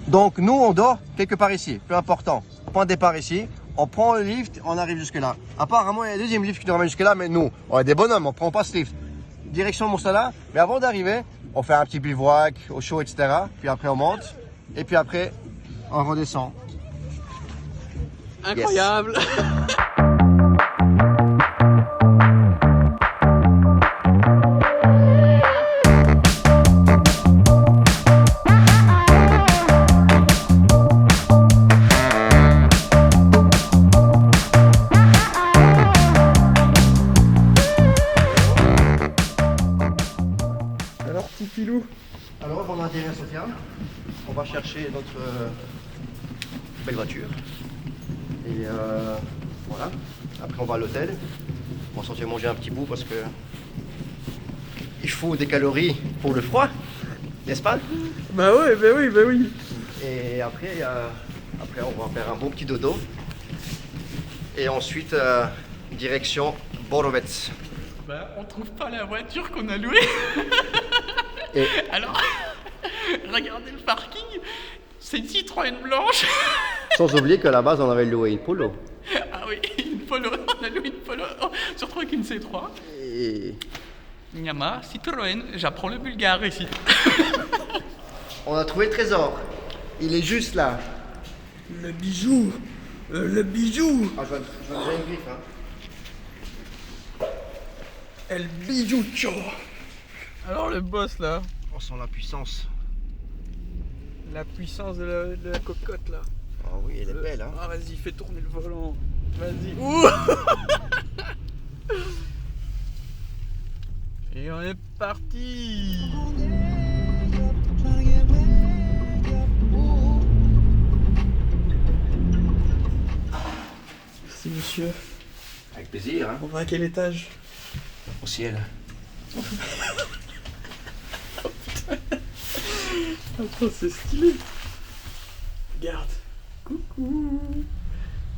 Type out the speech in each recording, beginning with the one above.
Donc nous on dort quelque part ici, peu important. Point de départ ici, on prend le lift, on arrive jusque là. Apparemment il y a un deuxième lift qui nous ramène jusque là, mais nous, on est des bonhommes, on prend pas ce lift. Direction Moussala, mais avant d'arriver, on fait un petit bivouac au chaud, etc. Puis après on monte, et puis après on redescend. Incroyable. Yes. Alors petit filou. Alors avant d'atterrir Sofia, on va chercher notre belle voiture. Et voilà, après on va à l'hôtel, on va sortir manger un petit bout parce que il faut des calories pour le froid, n'est-ce pas? Bah ouais, bah oui, bah oui. Et après on va faire un bon petit dodo. Et ensuite, direction Borovets. Bah on trouve pas la voiture qu'on a louée. Et alors, regardez le parking, c'est une Citroën blanche. sans oublier qu'à la base on avait loué une Polo. Ah oui, une Polo, on a loué une Polo, surtout avec une C3. Et Yamaha, Citroën, j'apprends le bulgare ici. on a trouvé le trésor. Il est juste là. Le bijou. Le bijou. Ah, je vois déjà une griffe, hein. El bijucho. Alors le boss là. On sent la puissance. La puissance de la cocotte là. Ah oui, elle est belle, hein. Ah vas-y, fais tourner le volant. Vas-y. Ouh. Et on est parti. Merci monsieur. Avec plaisir, hein. On va à quel étage? Au ciel. Attends, c'est stylé. Regarde. Coucou.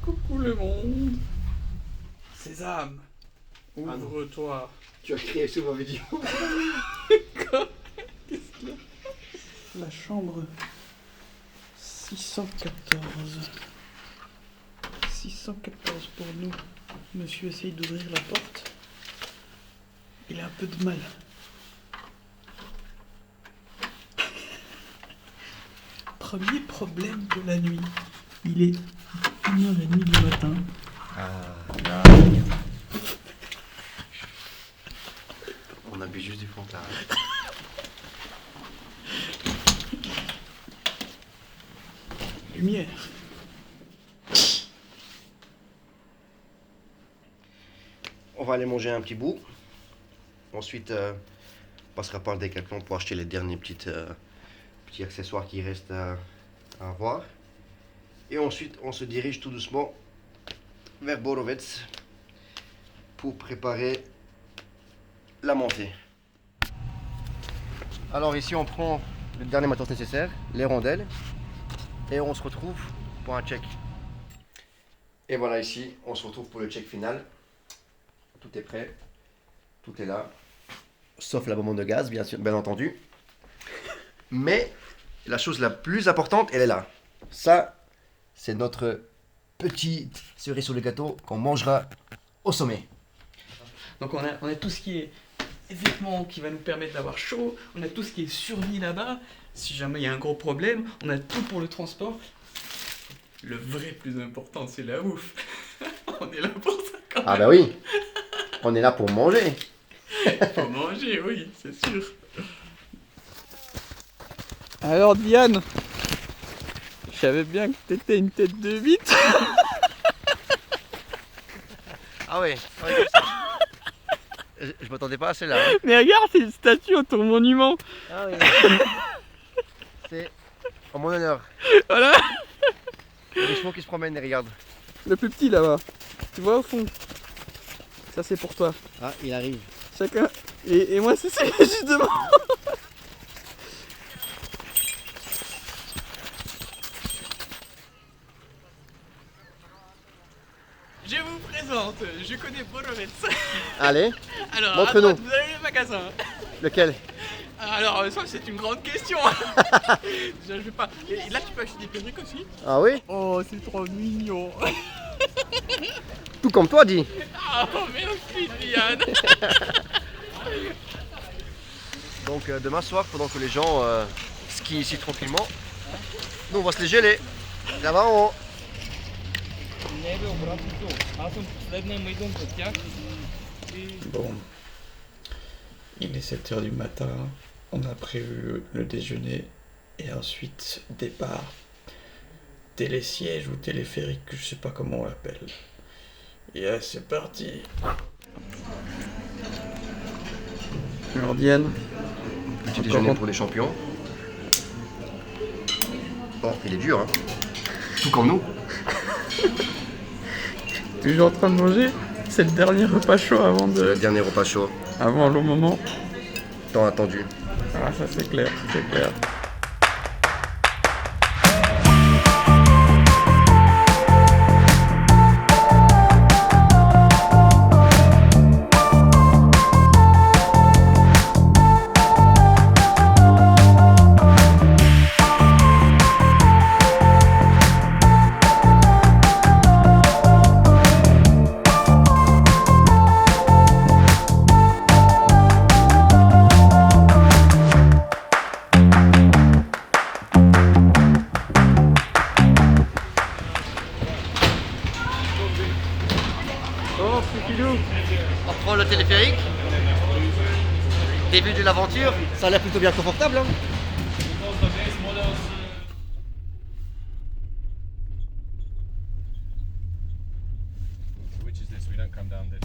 Coucou le monde. Sésame. Ouvre-toi. Tu as crié sous ma vidéo. Qu'est-ce qu'il y a? La chambre 614. 614 pour nous. Monsieur essaye d'ouvrir la porte. Il a un peu de mal. Premier problème de la nuit. Il est 1h30 du matin. On a bu juste du Fanta. Lumière. On va aller manger un petit bout. Ensuite, on passera par le Decathlon pour acheter les derniers petits accessoires qui restent à avoir. Et ensuite, on se dirige tout doucement vers Borovets pour préparer la montée. Alors ici, on prend le dernier matos nécessaire, les rondelles, et on se retrouve pour un check. Et voilà, ici, on se retrouve pour le check final. Tout est prêt, tout est là, sauf la bombe de gaz, bien sûr, bien entendu. Mais la chose la plus importante, elle est là. Ça, c'est notre petite cerise sur le gâteau qu'on mangera au sommet. Donc on a tout ce qui est vêtements qui va nous permettre d'avoir chaud, on a tout ce qui est survie là-bas, si jamais il y a un gros problème, on a tout pour le transport. Le vrai plus important, c'est la bouffe. On est là pour ça quand même. Ah bah oui, on est là pour manger. Pour manger, oui, c'est sûr. Alors Diane, je savais bien que t'étais une tête de bite. Ah ouais, ouais, comme ça. Je m'attendais pas à celle-là. Hein. Mais regarde, c'est une statue à ton monument. Ah oui. C'est en mon honneur. Voilà. Il y a des chevaux qui se promènent et regarde. Le plus petit là-bas. Tu vois au fond. Ça c'est pour toi. Ah, il arrive. Chacun. Et moi c'est justement. Je vous présente, je connais Borovets. Allez, Alors, montre-nous. à droite, vous avez le magasin. Lequel? À Alors ça c'est une grande question. Je vais pas. Et là tu peux acheter des perruques aussi. Ah oui? Oh c'est trop mignon. Tout comme toi, dis. Oh merci Diane. Donc demain soir, pendant que les gens skient ici tranquillement, nous on va se les geler. Là-bas en haut. Bon, il est 7h du matin, on a prévu le déjeuner et ensuite départ. Télésiège ou téléphérique, je sais pas comment on l'appelle. Et c'est parti. Alors Diane, Petit déjeuner pour les champions. Bon, il est dur, hein. Tout comme nous. toujours en train de manger. C'est le dernier repas chaud Le dernier repas chaud, avant un long moment. tant attendu. Ah ça c'est clair, c'est clair. On reprend le téléphérique. Début de l'aventure. Ça a l'air plutôt bien confortable, hein. Which is this? We don't come down this.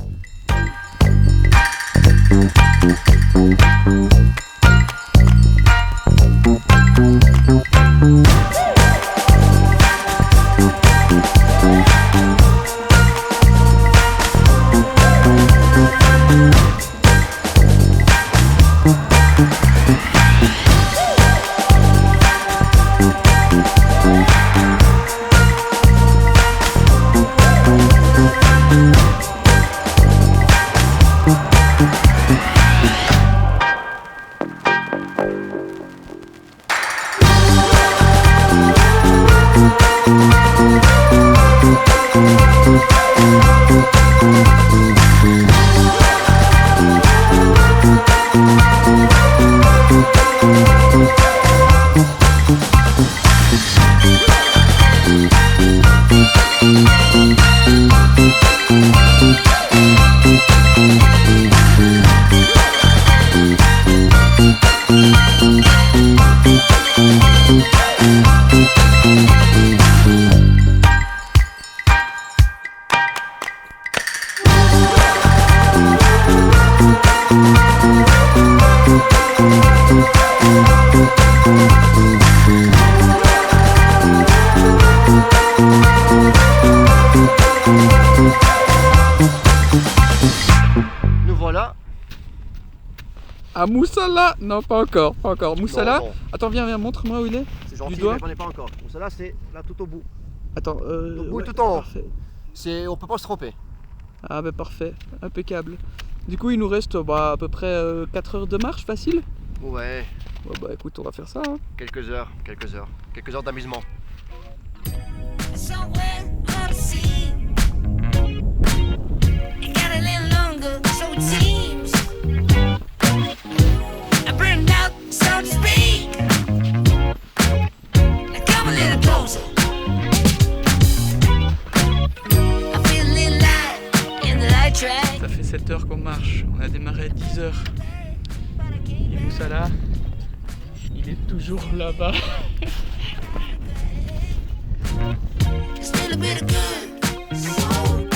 Nous voilà. À Moussala. Non, pas encore, pas encore. Moussala. Non, non. Attends, viens, montre-moi où il est. C'est gentil, Du doigt. mais j'en ai pas encore. Bon, celle-là, c'est là tout au bout. Attends, bout ouais, tout en haut. parfait. On peut pas se tromper. Ah bah parfait, impeccable. Du coup il nous reste à peu près 4 heures de marche facile. Ouais, Ouais, bah écoute, on va faire ça. Hein. quelques heures d'amusement. Somewhere out to sea. It got a little longer, so it seems. I burned out, so to speak. Now come a little closer. I feel a little light in the light track. Ça fait 7 heures qu'on marche, on a démarré à 10 heures. Et Moussala, il est toujours là-bas. Still a bit of good, so good.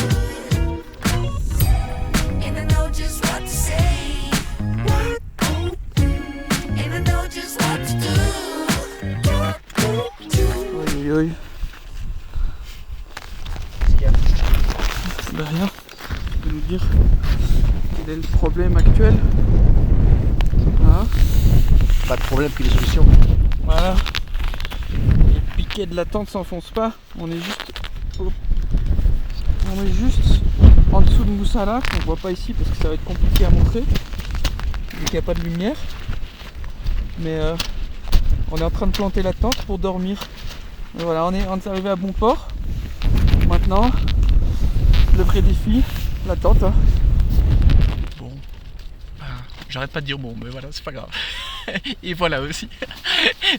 And I know just what to say. And I know just what to do. Oi, oi, oi. Bah rien. Tu peux nous dire quel est le problème actuel? Hein? Pas de problème, puis des solutions. Voilà. Les piquets de la tente s'enfoncent pas. On est juste en dessous de Moussala. On voit pas ici parce que ça va être compliqué à montrer vu qu'il n'y a pas de lumière. Mais on est en train de planter la tente pour dormir. Et voilà, on est arrivé à bon port. Maintenant, le vrai défi, la tente. Hein. Bon, j'arrête pas de dire bon, mais voilà, c'est pas grave. Et voilà aussi,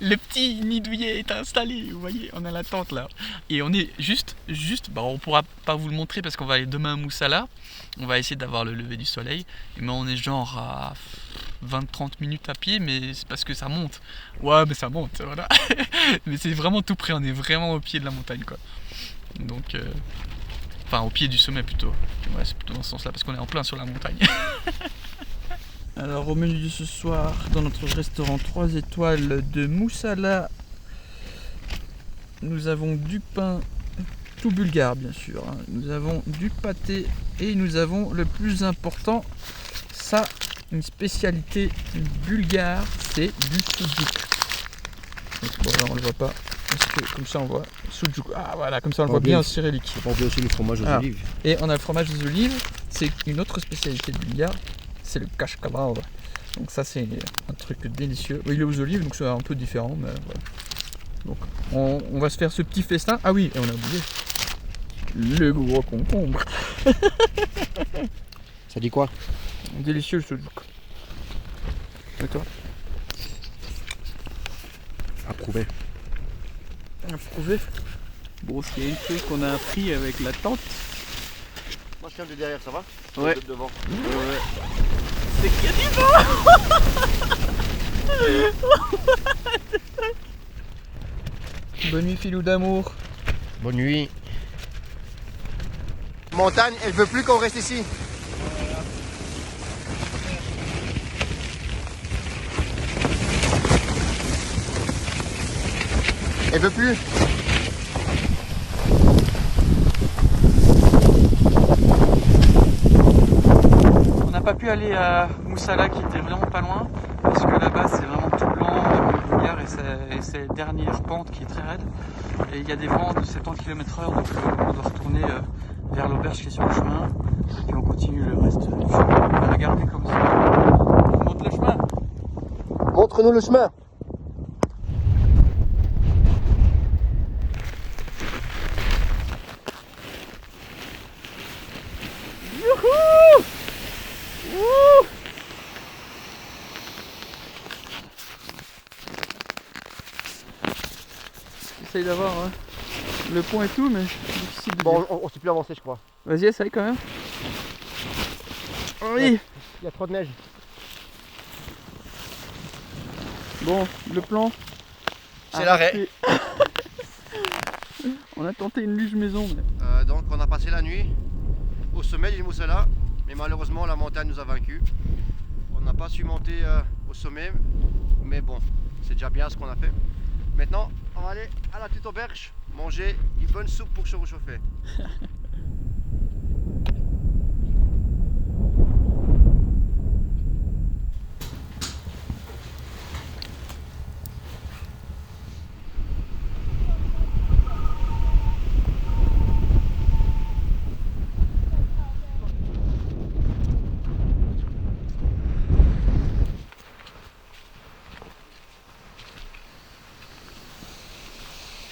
le petit nid douillet est installé, vous voyez, on a la tente là. Et on est juste, on pourra pas vous le montrer parce qu'on va aller demain à Moussala. On va essayer d'avoir le lever du soleil. Mais on est genre à 20-30 minutes à pied, mais c'est parce que ça monte. Ouais, mais ça monte, voilà. Mais c'est vraiment tout près, on est vraiment au pied de la montagne, quoi. Donc, enfin au pied du sommet plutôt. Ouais, c'est plutôt dans ce sens-là parce qu'on est en plein sur la montagne. Alors au menu de ce soir, dans notre restaurant 3 étoiles de Moussala, nous avons du pain tout bulgare bien sûr, hein. Nous avons du pâté et nous avons le plus important, ça, une spécialité bulgare, c'est du soudjouk. Bon là on le voit pas, parce que comme ça on voit soudjouk. Ah voilà, comme ça on le voit bien en cyrillique. On peut aussi le fromage aux olives. Et on a le fromage aux olives, c'est une autre spécialité bulgare. C'est le kashkaval. Donc ça c'est un truc délicieux. Il est aux olives donc c'est un peu différent mais voilà. Donc on va se faire ce petit festin. Ah oui, et on a oublié le gros concombre. Ça dit quoi? Délicieux le soudjouk. Et toi? Approuvé. Approuvé. Bon, s'il y a une truc qu'on a appris avec la tente. Moi je tiens de derrière, ça va? Ouais. De devant. Ouais. C'est qu'il y a du vent. Bonne nuit filou d'amour. Bonne nuit. Montagne, elle veut plus qu'on reste ici. Elle veut plus. On n'a pas pu aller à Moussala qui était vraiment pas loin parce que là-bas c'est vraiment tout blanc, le brouillard et c'est la dernière pente qui est très raide et il y a des vents de 70 km/h donc on doit retourner vers l'auberge qui est sur le chemin et puis on continue le reste du chemin. On va la garder comme ça. On monte le chemin. Montre-nous le chemin. Youhou! Wouh! J'essaye d'avoir le pont et tout, mais c'est difficile de Bon, dire. on sait plus avancer, je crois. Vas-y, essaye quand même. Oui. Il y a trop de neige. Bon, le plan. C'est l'arrêt. On a tenté une luge maison. Mais... Donc on a passé la nuit au sommet du Moussala, mais malheureusement la montagne nous a vaincus. On n'a pas su monter au sommet, mais bon, c'est déjà bien ce qu'on a fait. Maintenant, on va aller à la petite auberge, manger une bonne soupe pour se réchauffer.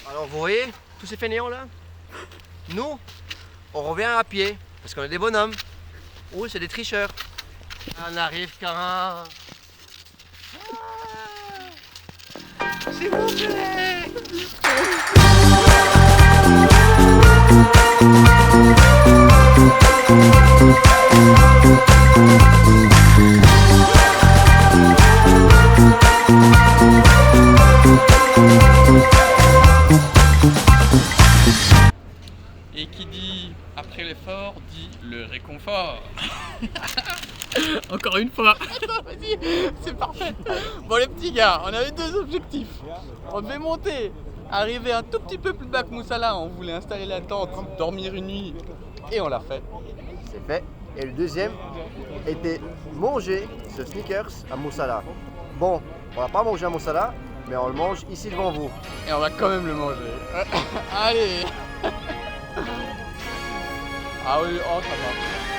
Alors vous voyez, tous ces fainéants là, nous, on revient à pied, parce qu'on est des bonhommes. Oui, c'est des tricheurs. On arrive quand... Ah, s'il vous plaît. Et qui dit après l'effort dit le réconfort. Encore une fois. Attends, vas-y, c'est parfait. Bon les petits gars, on avait deux objectifs. On devait monter, arriver un tout petit peu plus bas que Moussala. On voulait installer la tente, dormir une nuit, et on l'a fait. C'est fait. Et le deuxième était manger ce sneakers à Moussala. Bon, on va pas manger à Moussala, mais on le mange ici devant vous. Et on va quand même le manger. Allez. Ah oui, oh ça va.